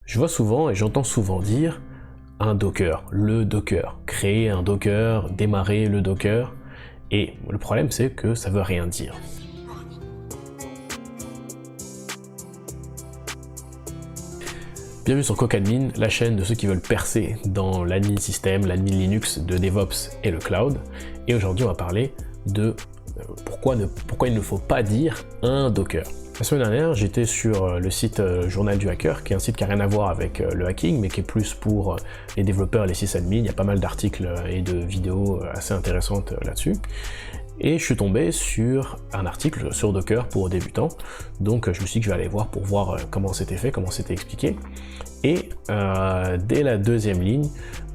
Je vois souvent et j'entends souvent dire un Docker, le Docker, créer un Docker, démarrer le Docker, et le problème c'est que ça veut rien dire. Bienvenue sur Cocadmin, la chaîne de ceux qui veulent percer dans l'admin système, l'admin Linux, de DevOps et le cloud. Et aujourd'hui on va parler de pourquoi il ne faut pas dire un Docker. La semaine dernière, j'étais sur le site Journal du Hacker, qui est un site qui n'a rien à voir avec le hacking, mais qui est plus pour les développeurs et les sysadmins. Il y a pas mal d'articles et de vidéos assez intéressantes là-dessus. Et je suis tombé sur un article sur Docker pour débutants. Donc je me suis dit que je vais aller voir pour voir comment c'était fait, comment c'était expliqué. Et dès la deuxième ligne,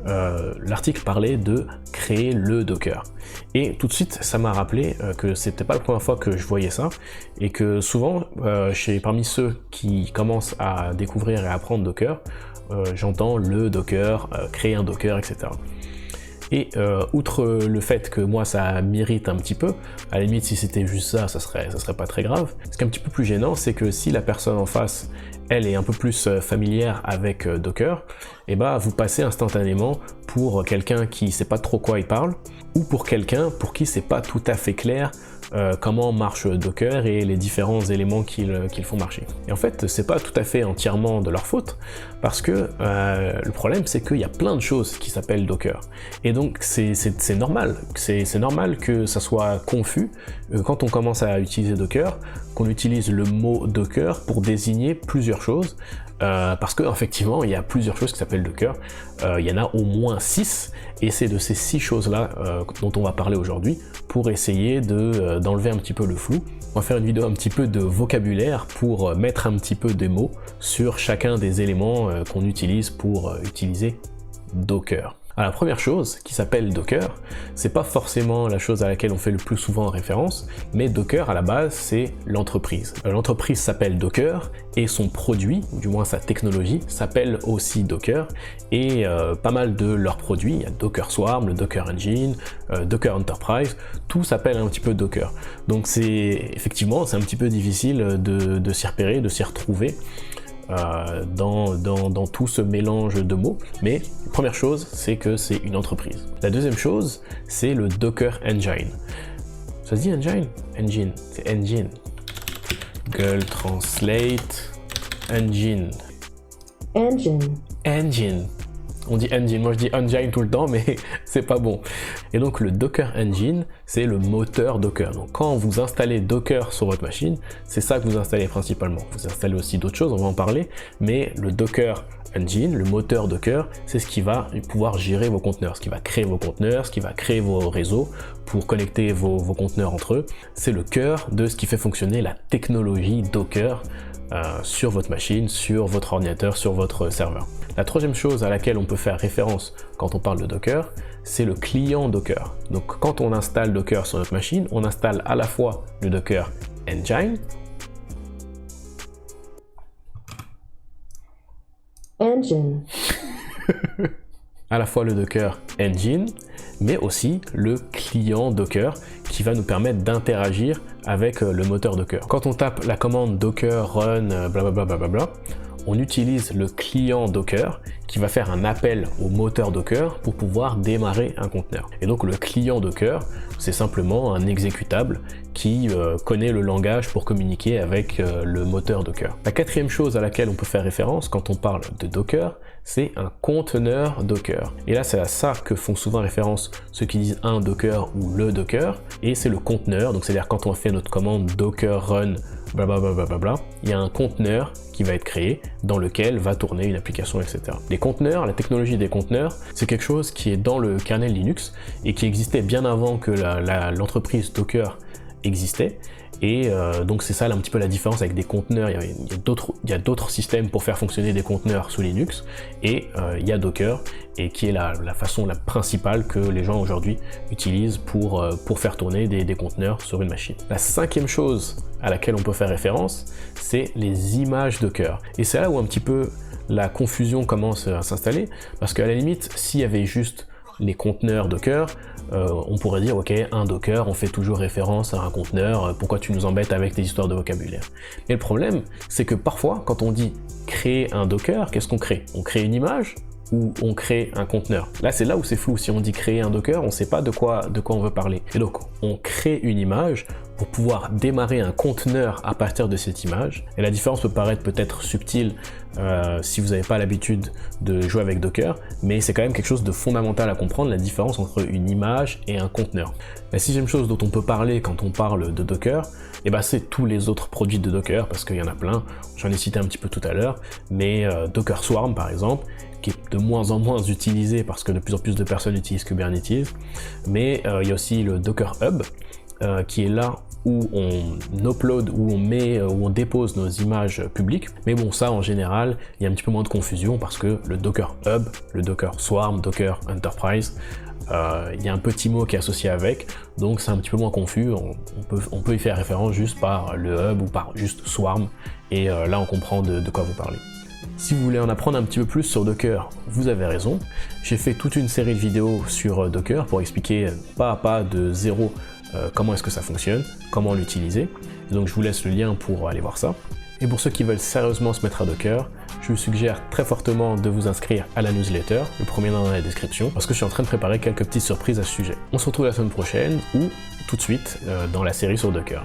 l'article parlait de créer le Docker. Et tout de suite, ça m'a rappelé que c'était pas la première fois que je voyais ça, et que souvent, parmi ceux qui commencent à découvrir et à apprendre Docker, j'entends le Docker, créer un Docker, etc. Et outre le fait que moi ça m'irrite un petit peu, à la limite si c'était juste ça, ça serait pas très grave. Ce qui est un petit peu plus gênant, c'est que si la personne en face, elle est un peu plus familière avec Docker, et bah vous passez instantanément pour quelqu'un qui sait pas trop quoi il parle, ou pour quelqu'un pour qui c'est pas tout à fait clair comment marche Docker et les différents éléments qu'ils font marcher. Et en fait, c'est pas tout à fait entièrement de leur faute, parce que le problème c'est qu'il y a plein de choses qui s'appellent Docker. Et donc c'est normal, c'est normal que ça soit confus quand on commence à utiliser Docker, qu'on utilise le mot Docker pour désigner plusieurs choses, parce qu'effectivement il y a plusieurs choses qui s'appellent Docker, il y en a au moins 6, et c'est de ces 6 choses-là dont on va parler aujourd'hui, pour essayer d'enlever un petit peu le flou. On va faire une vidéo un petit peu de vocabulaire pour mettre un petit peu des mots sur chacun des éléments qu'on utilise pour utiliser Docker. Alors, la première chose qui s'appelle Docker, c'est pas forcément la chose à laquelle on fait le plus souvent référence, mais Docker à la base c'est l'entreprise. L'entreprise s'appelle Docker et son produit, ou du moins sa technologie, s'appelle aussi Docker, et pas mal de leurs produits, il y a Docker Swarm, le Docker Engine, Docker Enterprise, tout s'appelle un petit peu Docker. Donc effectivement c'est un petit peu difficile de s'y repérer, de s'y retrouver dans tout ce mélange de mots, mais la première chose c'est que c'est une entreprise. La deuxième chose c'est le Docker Engine. Ça se dit Engine? Engine, c'est Engine. Google Translate Engine. Engine. On dit engine, moi je dis engine tout le temps, mais c'est pas bon. Et donc le Docker Engine, c'est le moteur Docker. Donc quand vous installez Docker sur votre machine, c'est ça que vous installez principalement. Vous installez aussi d'autres choses, on va en parler, mais le Docker Engine, le moteur Docker, c'est ce qui va pouvoir gérer vos conteneurs, ce qui va créer vos conteneurs, ce qui va créer vos réseaux pour connecter vos conteneurs entre eux. C'est le cœur de ce qui fait fonctionner la technologie Docker sur votre machine, sur votre ordinateur, sur votre serveur. La troisième chose à laquelle on peut faire référence quand on parle de Docker, c'est le client Docker. Donc quand on installe Docker sur notre machine, on installe à la fois le Docker Engine, à la fois le Docker Engine, mais aussi le client Docker qui va nous permettre d'interagir avec le moteur Docker. Quand on tape la commande docker run blablabla, on utilise le client Docker qui va faire un appel au moteur Docker pour pouvoir démarrer un conteneur. Et donc le client Docker, c'est simplement un exécutable qui connaît le langage pour communiquer avec le moteur Docker. La quatrième chose à laquelle on peut faire référence quand on parle de Docker, c'est un conteneur Docker. Et là, c'est à ça que font souvent référence ceux qui disent un Docker ou le Docker, et c'est le conteneur, donc c'est-à-dire quand on fait notre commande docker run blablabla, il y a un conteneur qui va être créé dans lequel va tourner une application, etc. Les conteneurs, la technologie des conteneurs, c'est quelque chose qui est dans le kernel Linux et qui existait bien avant que l'entreprise Docker existait. Et donc c'est ça un petit peu la différence avec des conteneurs. Il y a d'autres systèmes pour faire fonctionner des conteneurs sous Linux, et il y a Docker, et qui est la façon la principale que les gens aujourd'hui utilisent pour faire tourner des conteneurs sur une machine. La cinquième chose à laquelle on peut faire référence, c'est les images Docker. Et c'est là où un petit peu la confusion commence à s'installer, parce qu'à la limite, s'il y avait juste les conteneurs Docker, on pourrait dire ok, un Docker, on fait toujours référence à un conteneur, pourquoi tu nous embêtes avec tes histoires de vocabulaire? Mais le problème, c'est que parfois, quand on dit créer un Docker, qu'est-ce qu'on crée? On crée une image ou on crée un conteneur? Là, c'est là où c'est flou. Si on dit créer un Docker, on ne sait pas de quoi on veut parler. Et donc, on crée une image pour pouvoir démarrer un conteneur à partir de cette image. Et la différence peut paraître peut-être subtile si vous n'avez pas l'habitude de jouer avec Docker, mais c'est quand même quelque chose de fondamental à comprendre, la différence entre une image et un conteneur. La sixième chose dont on peut parler quand on parle de Docker, eh ben, c'est tous les autres produits de Docker, parce qu'il y en a plein, j'en ai cité un petit peu tout à l'heure, mais Docker Swarm par exemple, qui est de moins en moins utilisé parce que de plus en plus de personnes utilisent Kubernetes, mais il y a aussi le Docker Hub, qui est là où on upload, où on dépose nos images publiques. Mais bon, ça en général, il y a un petit peu moins de confusion parce que le Docker Hub, le Docker Swarm, Docker Enterprise, il y a un petit mot qui est associé avec, donc c'est un petit peu moins confus. On peut y faire référence juste par le Hub ou par juste Swarm, et là on comprend de quoi vous parlez. Si vous voulez en apprendre un petit peu plus sur Docker, vous avez raison. J'ai fait toute une série de vidéos sur Docker pour expliquer pas à pas de zéro comment est-ce que ça fonctionne, comment l'utiliser. Donc je vous laisse le lien pour aller voir ça. Et pour ceux qui veulent sérieusement se mettre à Docker, je vous suggère très fortement de vous inscrire à la newsletter, le premier lien dans la description, parce que je suis en train de préparer quelques petites surprises à ce sujet. On se retrouve la semaine prochaine, ou tout de suite dans la série sur Docker.